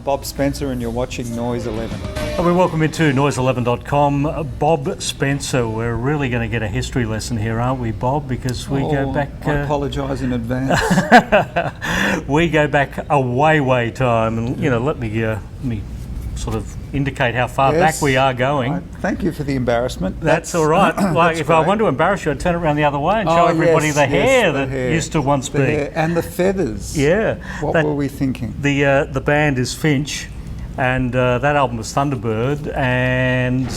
Bob Spencer and you're watching Noise 11. And we welcome into noise11.com Bob Spencer. We're really going to get a history lesson here, aren't we, Bob? Because we go back... I apologise in advance. We go back a way time, and let me sort of indicate how far back we are going. Thank you for the embarrassment. That's all right. Like if I want to embarrass you, I'd turn it around the other way and show everybody the hair that used to once be. And the feathers. Yeah. What were we thinking? The band is Finch, and that album was Thunderbird, and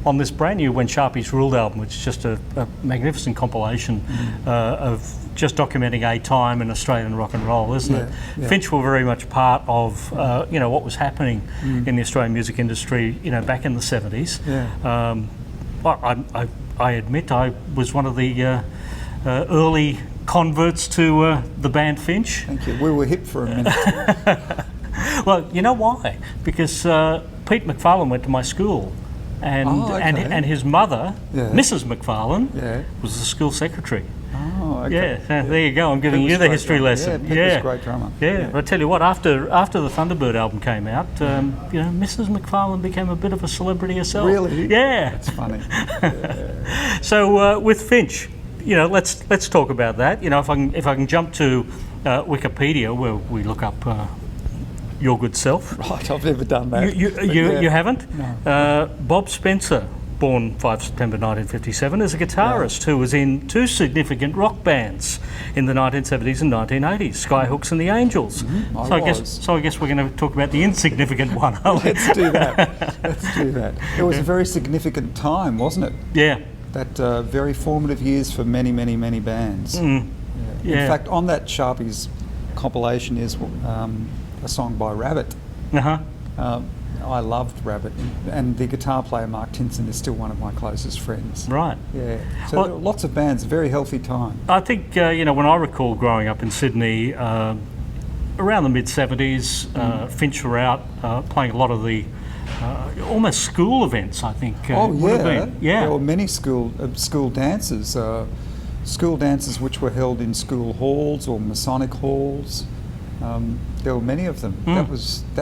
on this brand new When Sharpies Ruled album, which is just a magnificent compilation of just documenting a time in Australian rock and roll, isn't it? Yeah. Finch were very much part of what was happening in the Australian music industry, back in the 70s. Yeah. I admit I was one of the early converts to the band Finch. Thank you. We were hip for a minute. Well, you know why? Because Pete McFarlane went to my school, and his mother, Mrs. McFarlane, was the school secretary. Oh, okay. Yeah, there you go. I'm giving you the history lesson. Yeah, Pete was a great drummer. Yeah, but I tell you what, after the Thunderbird album came out, Mrs. McFarlane became a bit of a celebrity herself. Really? Yeah. That's funny. Yeah. So with Finch, let's talk about that. If I can jump to Wikipedia, where we look up your good self. Right, I've never done that. You haven't? No. Bob Spencer, born 5 September 1957, is a guitarist who was in two significant rock bands in the 1970s and 1980s, Skyhooks and the Angels. Mm-hmm. So I guess we're going to talk about the insignificant one. Let's do that. It was a very significant time, wasn't it? Yeah. That very formative years for many bands. Mm. Yeah. In fact, on that Sharpies compilation is a song by Rabbit. Uh-huh. I loved Rabbit, and the guitar player Mark Tinson is still one of my closest friends. Right. Yeah. So lots of bands, very healthy time. I think when I recall growing up in Sydney, around the mid '70s, Finch were out playing a lot of the almost school events. I think. There were many school dances. School dances which were held in school halls or Masonic halls. There were many of them. That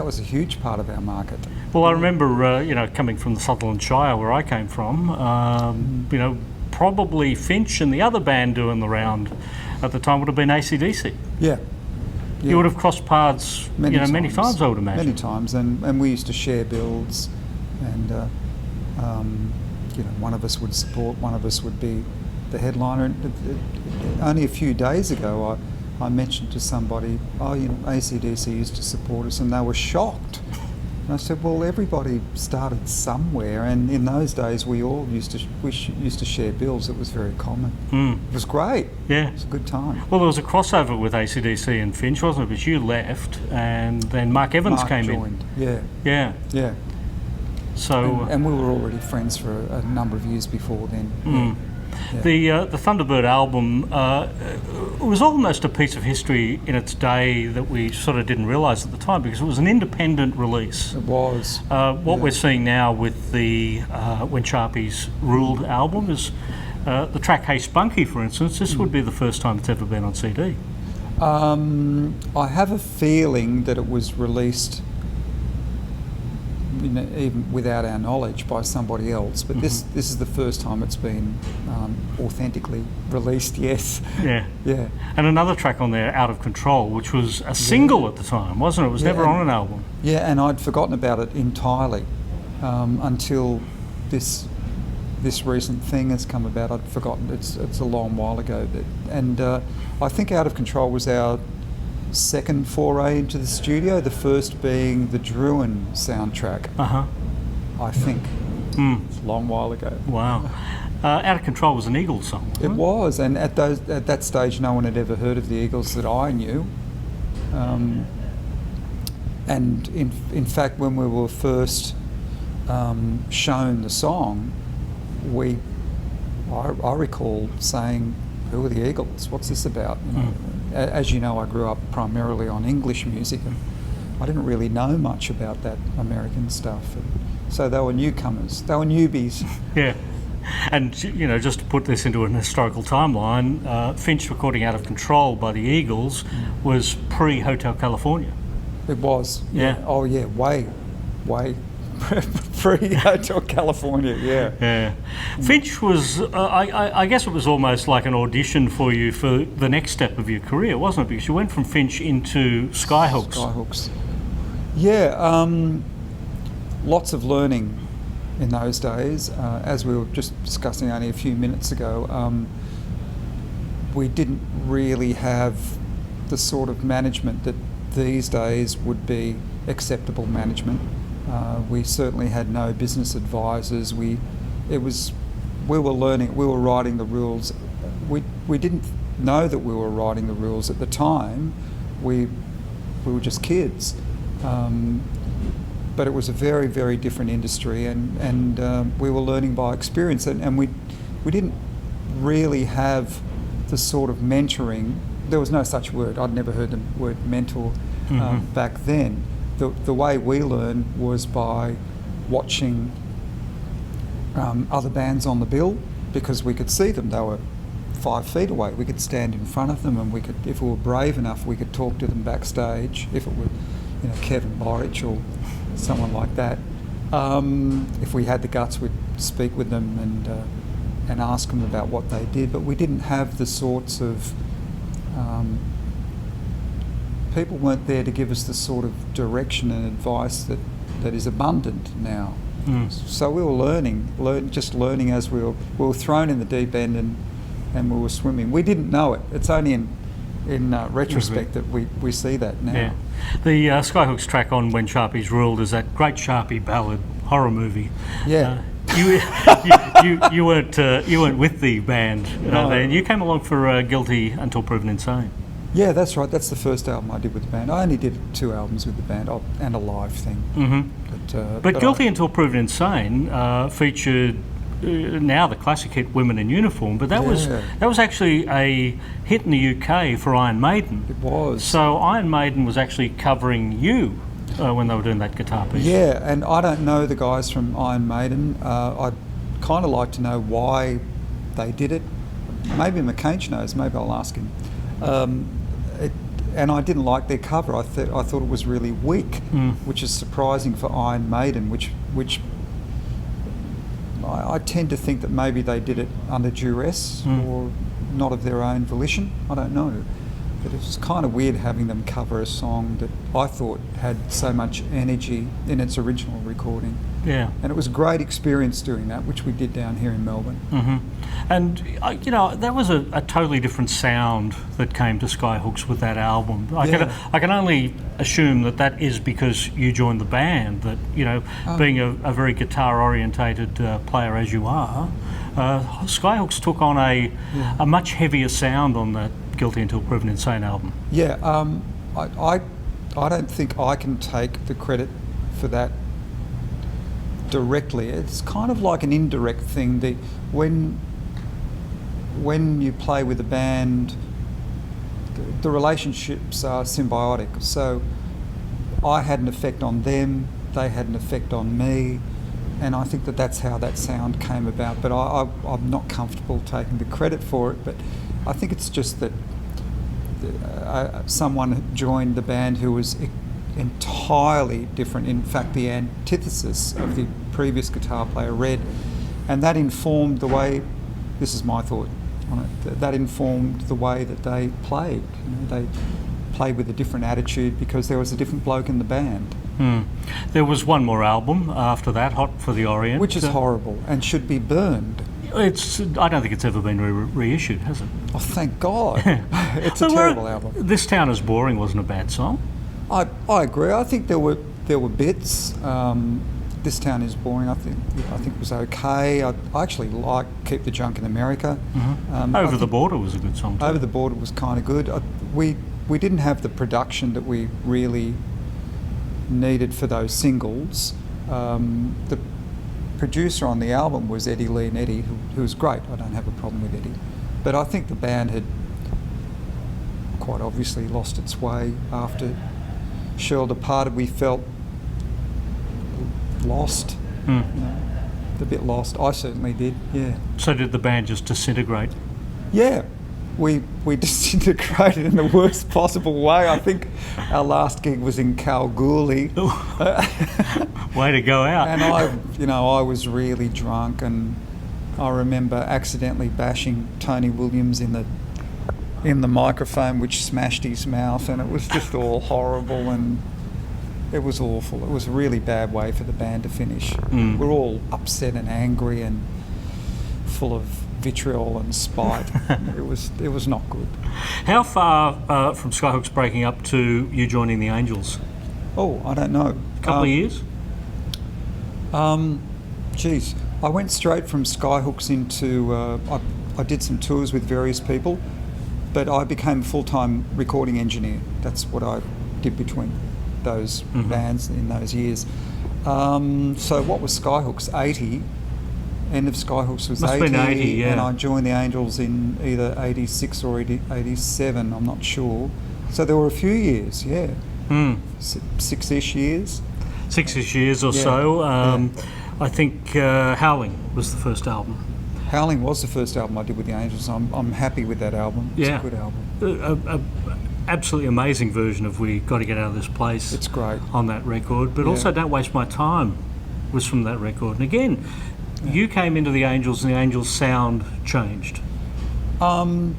was a huge part of our market. Well, I remember, coming from the Sutherland Shire, where I came from. Probably Finch and the other band doing the round at the time would have been AC/DC. Yeah. You would have crossed paths, many times, I would imagine. Many times, and we used to share bills, and one of us would support, one of us would be the headliner. Only a few days ago, I mentioned to somebody, AC/DC used to support us, and they were shocked. And I said, well, everybody started somewhere, and in those days we all used to share bills. It was very common. It was great. Yeah, it was a good time. Well, there was a crossover with AC/DC and Finch, wasn't it? Because you left, and then Mark Evans came joined. in. Yeah. So and we were already friends for a number of years before then. Yeah. The Thunderbird album was almost a piece of history in its day that we sort of didn't realise at the time, because it was an independent release. It was. What we're seeing now with the When Sharpies Ruled album is the track Hey Spunky, for instance. This would be the first time it's ever been on CD. I have a feeling that it was released even without our knowledge by somebody else, but this is the first time it's been authentically released. Yes. Yeah. And another track on there, Out of Control, which was a single at the time, wasn't it? It was never on an album. Yeah, and I'd forgotten about it entirely until this recent thing has come about. I'd forgotten. It's a long while ago, and I think Out of Control was our second foray into the studio, the first being the Druin soundtrack. I think. It's a long while ago. Wow. Out of Control was an Eagles song, wasn't it? It was, and at that stage no one had ever heard of the Eagles that I knew. And in fact, when we were first shown the song, I recall saying, who are the Eagles? What's this about? As you know, I grew up primarily on English music, and I didn't really know much about that American stuff. And so they were newcomers. They were newbies. Yeah. And, just to put this into an historical timeline, Finch recording Out of Control by the Eagles was pre-Hotel California. It was. Yeah. Oh yeah, way pre Hotel California. Yeah. Yeah. Finch was, I guess it was almost like an audition for you for the next step of your career, wasn't it? Because you went from Finch into Skyhooks. Skyhooks. Yeah. Lots of learning in those days. As we were just discussing only a few minutes ago, we didn't really have the sort of management that these days would be acceptable management. We certainly had no business advisors. We were learning. We were writing the rules. We didn't know that we were writing the rules at the time. We were just kids. But it was a very, very different industry, and we were learning by experience, and we didn't really have the sort of mentoring. There was no such word. I'd never heard the word mentor back then. The way we learned was by watching other bands on the bill, because we could see them. They were 5 feet away. We could stand in front of them, and we could, if we were brave enough, we could talk to them backstage. If it were, Kevin Borich or someone like that. If we had the guts, we'd speak with them and ask them about what they did. But we didn't have the sorts of people weren't there to give us the sort of direction and advice that is abundant now. So we were learning as we were thrown in the deep end and we were swimming. We didn't know it. It's only in retrospect that we see that now. Yeah. The Skyhooks track on When Sharpies Ruled is that great Sharpie ballad horror movie. Yeah. You weren't with the band No. then. You came along for Guilty Until Proven Insane. Yeah, that's right. That's the first album I did with the band. I only did 2 albums with the band and a live thing. But Guilty Until Proven Insane featured now the classic hit Women in Uniform, but that was actually a hit in the UK for Iron Maiden. It was. So Iron Maiden was actually covering you when they were doing that guitar piece. Yeah, and I don't know the guys from Iron Maiden. I'd kind of like to know why they did it. Maybe McCainch knows. Maybe I'll ask him. And I didn't like their cover. I thought it was really weak, which is surprising for Iron Maiden, which I tend to think that maybe they did it under duress or not of their own volition. I don't know. But it was kind of weird having them cover a song that I thought had so much energy in its original recording. Yeah. And it was a great experience doing that, which we did down here in Melbourne. And, that was a totally different sound that came to Skyhooks with that album. I can only assume that is because you joined the band, that, being a very guitar-orientated player as you are, Skyhooks took on a much heavier sound on that Guilty Until Proven Insane album. Yeah, I don't think I can take the credit for that directly. It's kind of like an indirect thing. When you play with a band, the relationships are symbiotic. So I had an effect on them, they had an effect on me, and I think that's how that sound came about. But I'm not comfortable taking the credit for it, but I think it's just that someone joined the band who was entirely different, in fact the antithesis of the previous guitar player, Red, and that informed the way, this is my thought on it, that informed the way that they played. They played with a different attitude because there was a different bloke in the band. There was one more album after that, Hot for the Orient. Which is horrible and should be burned. I don't think it's ever been reissued, has it? Oh, thank God. It's a terrible album. This Town Is Boring wasn't a bad song. I agree. I think there were bits. This Town Is Boring, I think was okay. I actually like Keep the Junk in America. Over the Border was a good song too. Over the Border was kind of good. We didn't have the production that we really needed for those singles. The producer on the album was Eddie Lee and Eddie, who was great. I don't have a problem with Eddie. But I think the band had quite obviously lost its way after Cheryl departed. We felt lost, a bit lost. I certainly did, yeah. So did the band just disintegrate? Yeah, we disintegrated in the worst possible way. I think our last gig was in Kalgoorlie. Way to go out. And I was really drunk, and I remember accidentally bashing Tony Williams in the microphone, which smashed his mouth, and it was just all horrible, and it was awful. It was a really bad way for the band to finish. We're all upset and angry and full of vitriol and spite. It was not good. How far from Skyhooks breaking up to you joining the Angels? Oh, I don't know. A couple of years? Geez, I went straight from Skyhooks into. I did some tours with various people, but I became a full-time recording engineer. That's what I did between those bands in those years. So what was Skyhooks? 80. End of Skyhooks was Must 80, have been 80, yeah. And I joined the Angels in either 86 or 87, I'm not sure. So there were a few years, yeah. 6-ish years. 6-ish years or so. I think Howling was the first album. Howling was the first album I did with the Angels. I'm happy with that album. It's a good album. Absolutely amazing version of We Got to Get Out of This Place. It's great. On that record. But also Don't Waste My Time was from that record. And again, you came into the Angels and the Angels' sound changed. It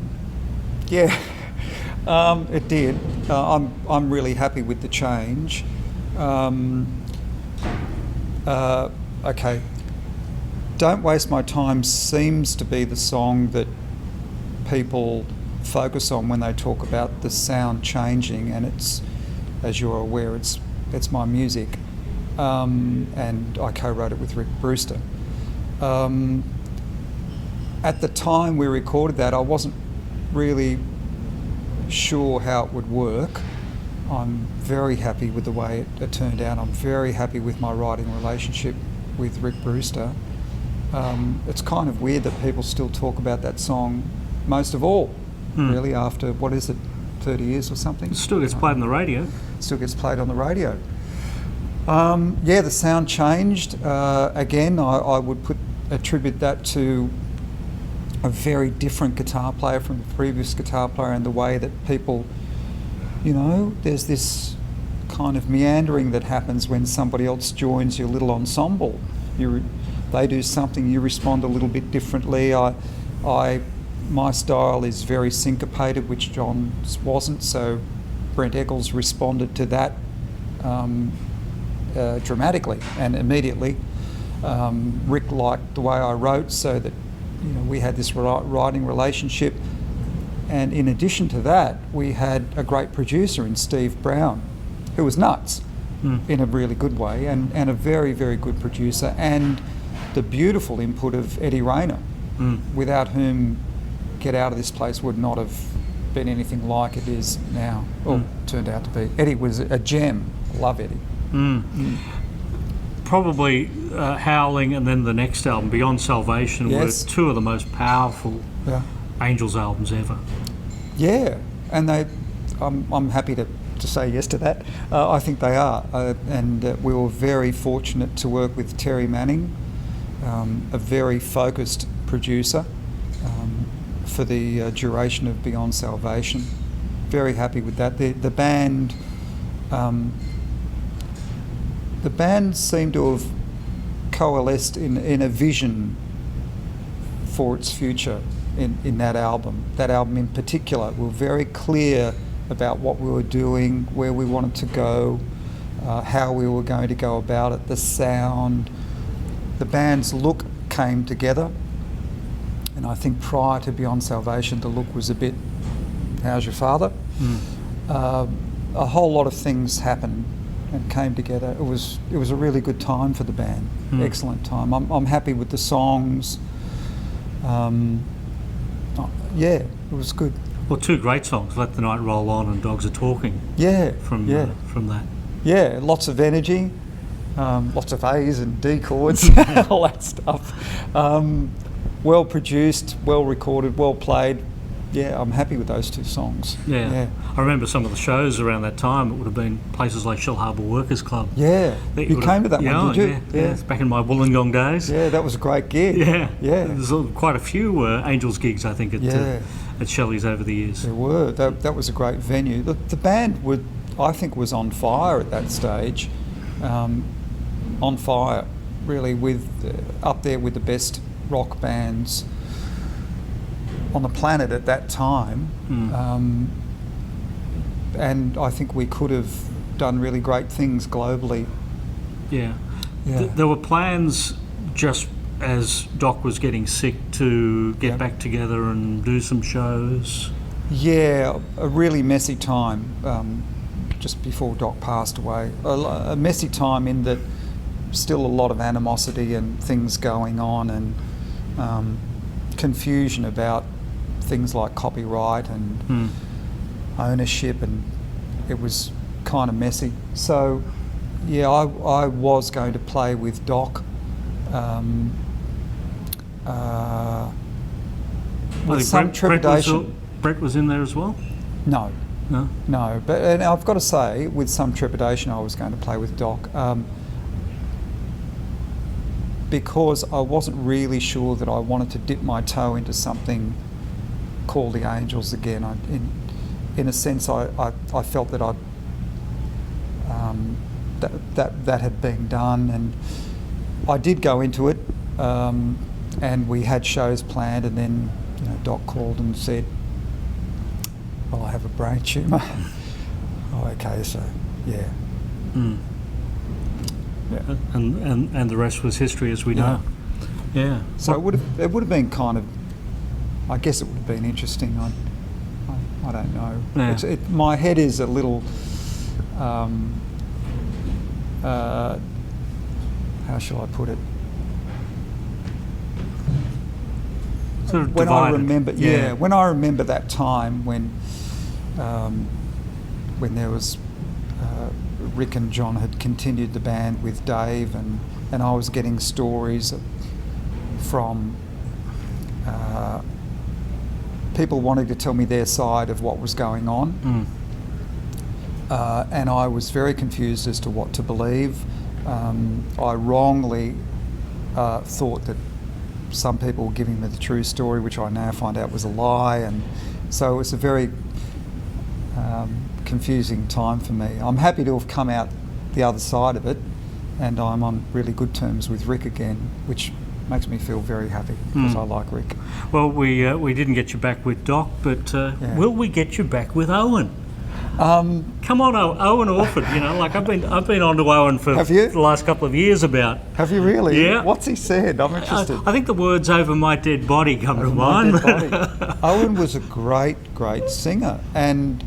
did. I'm really happy with the change. Okay. Don't Waste My Time seems to be the song that people focus on when they talk about the sound changing, and it's, as you're aware, it's my music, and I co-wrote it with Rick Brewster. At the time we recorded that, I wasn't really sure how it would work. I'm very happy with the way it turned out. I'm very happy with my writing relationship with Rick Brewster. It's kind of weird that people still talk about that song most of all, really, after, 30 years or something? It still gets played on the radio. Still gets played on the radio. The sound changed. Again, I would attribute that to a very different guitar player from the previous guitar player, and the way that people, there's this kind of meandering that happens when somebody else joins your little ensemble. They do something, you respond a little bit differently. My style is very syncopated, which John's wasn't, so Brent Eccles responded to that dramatically and immediately. Rick liked the way I wrote, so that we had this writing relationship. And in addition to that, we had a great producer in Steve Brown, who was nuts in a really good way, and a very, very good producer, and the beautiful input of Eddie Rayner, without whom Get Out of This Place would not have been anything like it is now, or turned out to be. Eddie was a gem. Love Eddie. Probably Howling and then the next album, Beyond Salvation, were two of the most powerful Angels albums ever. Yeah, and I'm happy to say yes to that. I think they are, and we were very fortunate to work with Terry Manning, a very focused producer, for the duration of Beyond Salvation. Very happy with that. The band seemed to have coalesced in a vision for its future in that album. That album in particular, we were very clear about what we were doing, where we wanted to go, how we were going to go about it, the sound. The band's look came together, and I think prior to Beyond Salvation, the look was a bit, how's your father? A whole lot of things happened and came together. It was a really good time for the band. Excellent time. I'm happy with the songs. It was good. Well, two great songs, Let the Night Roll On and Dogs Are Talking. From that. Yeah, lots of energy, lots of A's and D chords, all that stuff. Well produced, well recorded, well played. Yeah, I'm happy with those two songs. Yeah. I remember some of the shows around that time. It would have been places like Shell Harbour Workers Club. Yeah, you came to that one, did you? Yeah, it's back in my Wollongong days. Yeah, that was a great gig. Yeah. There's quite a few Angels gigs, I think, at at Shelley's over the years. There were. That was a great venue. The band I think was on fire at that stage. On fire, really, with up there with the best rock bands on the planet at that time. And I think we could have done really great things globally. Yeah. Yeah. There were plans just as Doc was getting sick to get back together and do some shows. Yeah, a really messy time just before Doc passed away. A messy time in that still a lot of animosity and things going on, and confusion about things like copyright and ownership, and it was kind of messy. So yeah, I was going to play with Doc. With some trepidation. Brett was in there as well? No, but and I've got to say, with some trepidation, I was going to play with Doc, because I wasn't really sure that I wanted to dip my toe into something called the Angels again. In a sense, I felt that that had been done, and I did go into it, and we had shows planned, and then Doc called and said, "Well, I have a brain tumour." Oh, okay, so yeah. Yeah. And the rest was history, as we know. Yeah. So it would have been kind of, I guess it would have been interesting. I don't know. Yeah. My head is a little, how shall I put it? Sort of when divided. I remember, when I remember that time when there was Rick and John had continued the band with Dave, and I was getting stories from people wanting to tell me their side of what was going on, and I was very confused as to what to believe. I wrongly thought that some people were giving me the true story, which I now find out was a lie, and so it was a very confusing time for me. I'm happy to have come out the other side of it, and I'm on really good terms with Rick again, which makes me feel very happy because I like Rick. Well, we didn't get you back with Doc, but will we get you back with Owen? Come on, Owen Orford. I've been on to Owen for the last couple of years about. Have you really? Yeah. What's he said? I'm interested. I think the words "over my dead body" come to mind. Owen was a great singer, and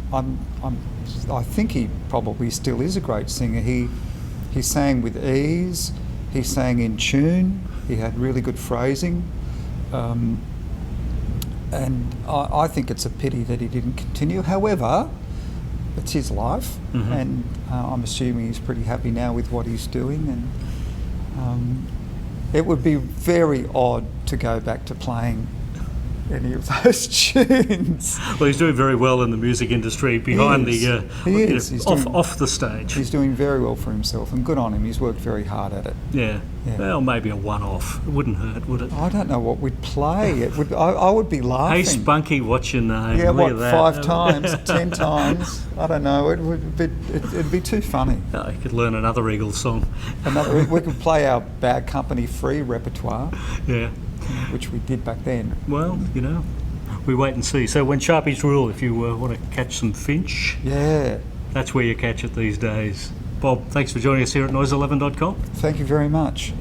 I think he probably still is a great singer. He sang with ease. He sang in tune. He had really good phrasing. And I think it's a pity that he didn't continue. However, it's his life, and I'm assuming he's pretty happy now with what he's doing, and it would be very odd to go back to playing any of those tunes. Well, he's doing very well in the music industry behind off the stage. He's doing very well for himself, and good on him. He's worked very hard at it. Yeah. Well, maybe a one-off. It wouldn't hurt, would it? I don't know what we'd play. It would. I would be laughing. Hey, Spunky, what's your name? Yeah, Look what, at 5 times, 10 times? I don't know. It'd be too funny. Oh, you could learn another Eagles song. We could play our Bad Company free repertoire. Yeah. Which we did back then. Well, we wait and see. So when Sharpies rule, if you want to catch some Finch, that's where you catch it these days. Bob, thanks for joining us here at noise11.com. Thank you very much.